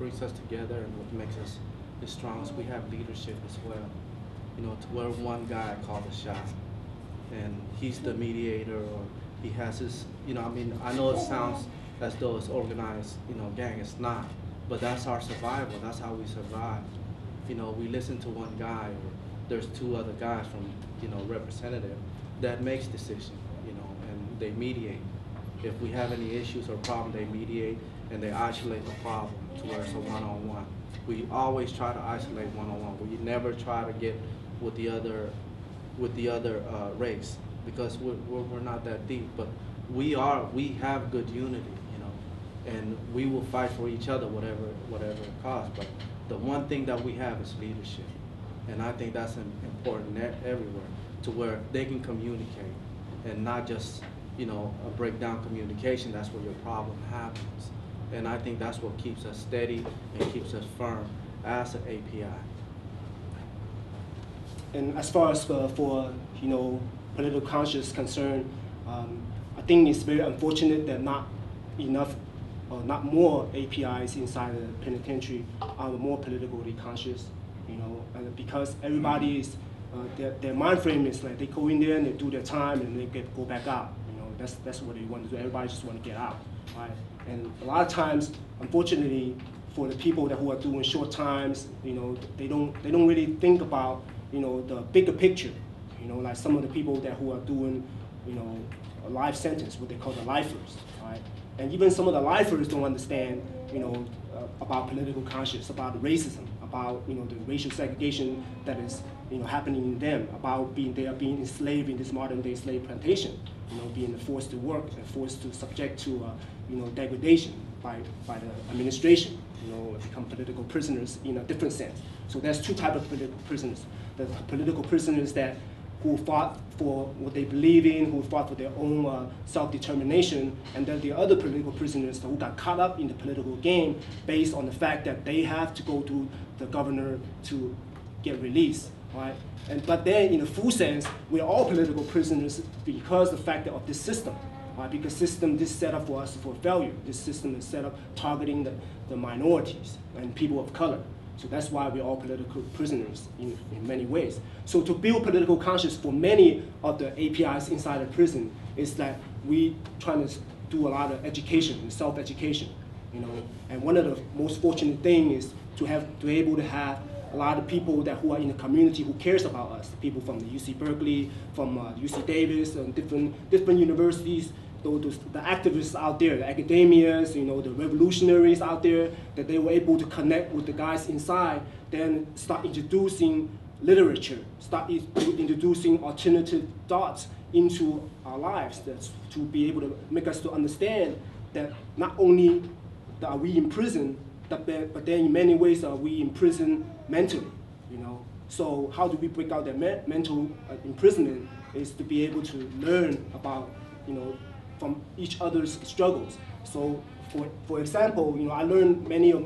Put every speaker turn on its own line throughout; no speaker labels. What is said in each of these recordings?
brings us together and what makes us strong is we have leadership as well. You know, to where one guy called the shot, and he's the mediator, or he has his, you know, I mean, I know it sounds as though it's organized, you know, gang. It's not, but that's our survival. That's how we survive. You know, we listen to one guy, or there's two other guys from, you know, representative that makes decision, you know, and they mediate. If we have any issues or problem, they mediate and they isolate the problem to where it's a one-on-one. We always try to isolate one-on-one. We never try to get with the other race, because we're not that deep. But we have good unity, you know, and we will fight for each other whatever it costs. But the one thing that we have is leadership, and I think that's important everywhere, to where they can communicate and not just, you know, a breakdown communication. That's where your problem happens. And I think that's what keeps us steady and keeps us firm as an API.
And as far as for you know, political conscience concerned, I think it's very unfortunate that not enough, or not more APIs inside the penitentiary are more politically conscious. You know, because everybody is their mind frame is like they go in there and they do their time and they go back out. You know, that's what they want to do. Everybody just want to get out, right? And a lot of times, unfortunately, for the people who are doing short times, you know, they don't really think about, you know, the bigger picture. You know, like some of the people who are doing, you know, a life sentence, what they call the lifers, right? And even some of the lifers don't understand, you know, about political conscience, about racism, about, you know, the racial segregation that is, you know, happening in them, about they are being enslaved in this modern day slave plantation, you know, being forced to work and forced to subject to, you know, degradation by the administration, you know, become political prisoners in a different sense. So there's two types of political prisoners. The political prisoners who fought for what they believe in, who fought for their own self-determination, and then the other political prisoners who got caught up in the political game based on the fact that they have to go to the governor to get released, right? But then, in a full sense, we're all political prisoners because of the fact of this system, right? Because system is set up for us for failure. This system is set up targeting the minorities and people of color. So that's why we're all political prisoners in many ways. So to build political conscience for many of the APIs inside the prison is that we trying to do a lot of education, self-education, you know. And one of the most fortunate things is to be able to have a lot of people who are in the community who cares about us. People from the UC Berkeley, from UC Davis, and different universities. The activists out there, the academias, you know, the revolutionaries out there, that they were able to connect with the guys inside, then start introducing literature, start introducing alternative thoughts into our lives, to be able to make us to understand that not only are we in prison, but then in many ways are we in prison mentally, you know. So how do we break out that mental imprisonment is to be able to learn about, you know, from each other's struggles. So, for example, you know, I learned many of,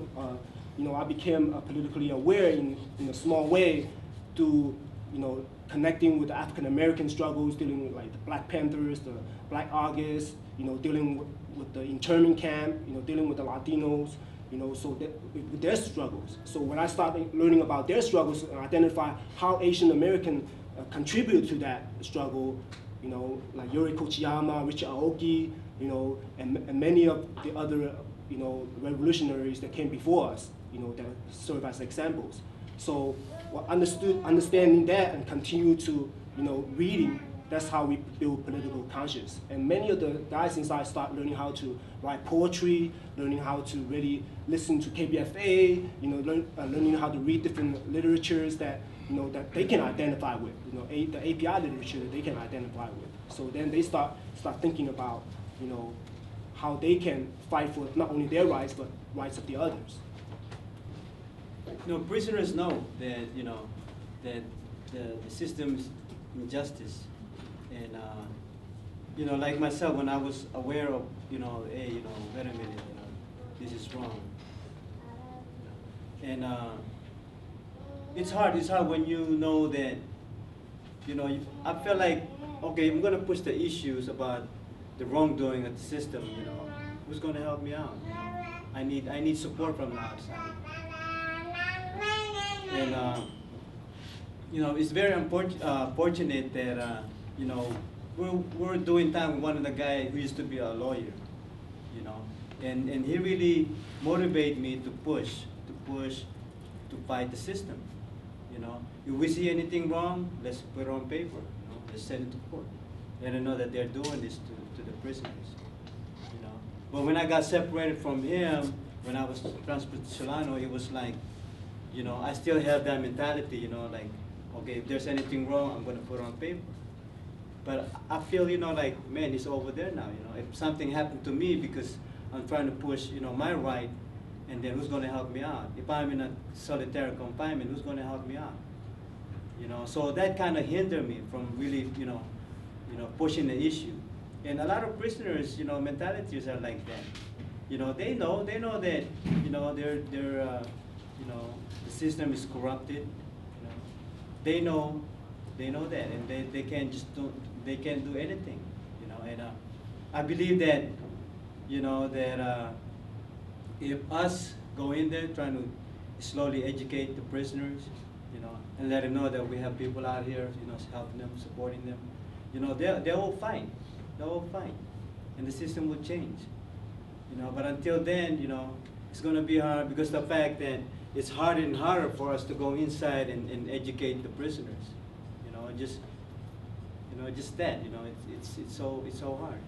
you know, I became politically aware in a small way through, you know, connecting with the African American struggles, dealing with like the Black Panthers, the Black August, you know, dealing with the internment camp, you know, dealing with the Latinos, you know, so with their struggles. So when I started learning about their struggles and identify how Asian American contribute to that struggle, you know, like Yuri Kochiyama, Richard Aoki, you know, and many of the other, you know, revolutionaries that came before us, you know, that serve as examples. So understanding that and continue to, you know, reading, that's how we build political conscience. And many of the guys inside start learning how to write poetry, learning how to really listen to KBFA, you know, learning how to read different literatures that, you know, that they can identify with, you know, the API literature that they can identify with. So then they start thinking about, you know, how they can fight for not only their rights, but rights of the others.
You know, prisoners know that, you know, that the system's injustice. And, you know, like myself, when I was aware of, you know, hey, you know, wait a minute, you know, this is wrong. And it's hard when you know that, you know, I feel like, okay, I'm gonna push the issues about the wrongdoing of the system, you know, who's gonna help me out? I need support from the outside. And you know, it's very fortunate that you know, we're doing time with one of the guys who used to be a lawyer, you know, and he really motivated me to push, to fight the system, you know. If we see anything wrong, let's put it on paper, you know, let's send it to court. Let them know that they're doing this to the prisoners, you know. But when I got separated from him, when I was transferred to Solano, it was like, you know, I still have that mentality, you know, like, okay, if there's anything wrong, I'm gonna put it on paper. But I feel, you know, like, man, it's over there now, you know. If something happened to me because I'm trying to push, you know, my right, and then who's gonna help me out? If I'm in a solitary confinement, who's gonna help me out? You know, so that kind of hindered me from really, you know, pushing the issue. And a lot of prisoners, you know, mentalities are like that. You know, they know that, you know, you know, the system is corrupted. You know, they know that, and they can't do anything. You know, and I believe that, you know, that if us go in there trying to slowly educate the prisoners, you know, and let them know that we have people out here, you know, helping them, supporting them, you know, they will fight. They will fight, and the system will change. You know, but until then, you know, it's going to be hard because the fact that it's harder and harder for us to go inside and educate the prisoners. You know, just that. You know, it's so hard,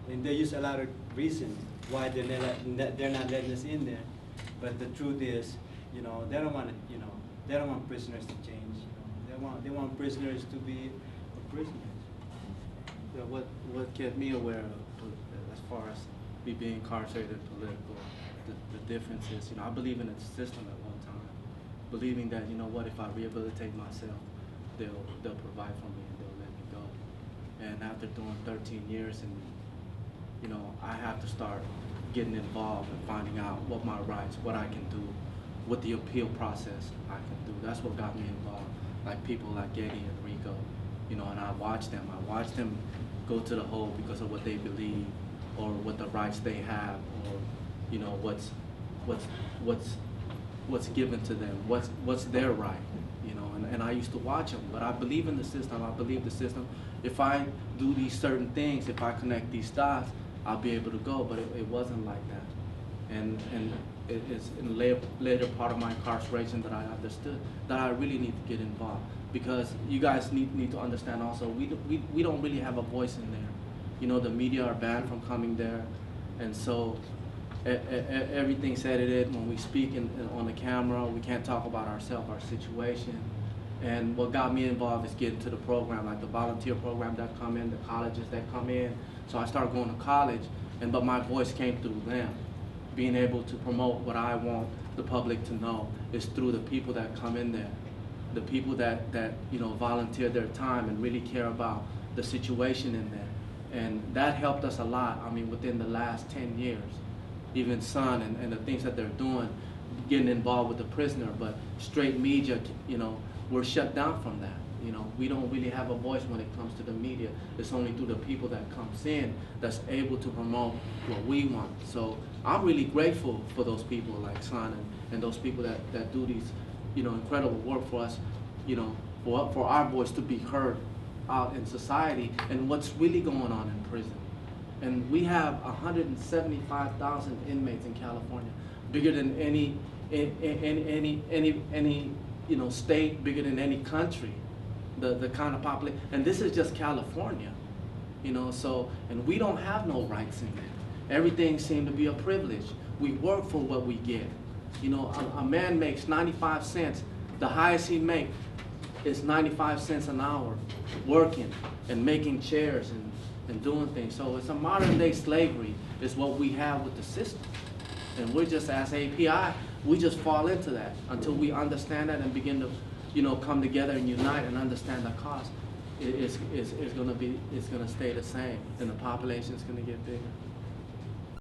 and they use a lot of reasons why they're not letting us in there. But the truth is, you know, they don't want prisoners to change. You know, they want prisoners to be prisoners.
Yeah, what kept me aware of, as far as me being incarcerated and political, the difference is, you know, I believe in a system at one time, believing that, you know what, if I rehabilitate myself, they'll provide for me and they'll let me go. And after doing 13 years, and you know, I have to start getting involved and finding out what my rights, what I can do, what the appeal process I can do. That's what got me involved. Like people like Eddy and Rico, you know, and I watched them go to the hole because of what they believe, or what the rights they have, or you know what's given to them, what's their right, you know. And I used to watch them, but I believe in the system. I believe the system. If I do these certain things, if I connect these dots, I'll be able to go. But it wasn't like that, and it's in the later part of my incarceration that I understood that I really need to get involved. Because you guys need to understand also, we don't really have a voice in there. You know, the media are banned from coming there, and so everything's edited. When we speak on the camera, we can't talk about ourselves, our situation. And what got me involved is getting to the program, like the volunteer program that come in, the colleges that come in. So I started going to college, but my voice came through them. Being able to promote what I want the public to know is through the people that come in there. The people that you know, volunteer their time and really care about the situation in there. And that helped us a lot. I mean, within the last 10 years, even Sun and the things that they're doing, getting involved with the prisoner. But straight media, you know, we're shut down from that. You know, we don't really have a voice when it comes to the media. It's only through the people that comes in that's able to promote what we want. So I'm really grateful for those people like Sun and those people that do these, you know, incredible work for us, you know, for our voice to be heard out in society and what's really going on in prison. And we have 175,000 inmates in California, bigger than any you know, state, bigger than any country. The kind of population, and this is just California, you know. So, and we don't have no rights in there. Everything seems to be a privilege. We work for what we get. You know, a man makes 95 cents. The highest he makes is 95 cents an hour, working and making chairs and doing things. So it's a modern day slavery is what we have with the system. And we're just, as API, we just fall into that until we understand that and begin to, you know, come together and unite and understand the cost. It's going to stay the same, and the population is going to get bigger.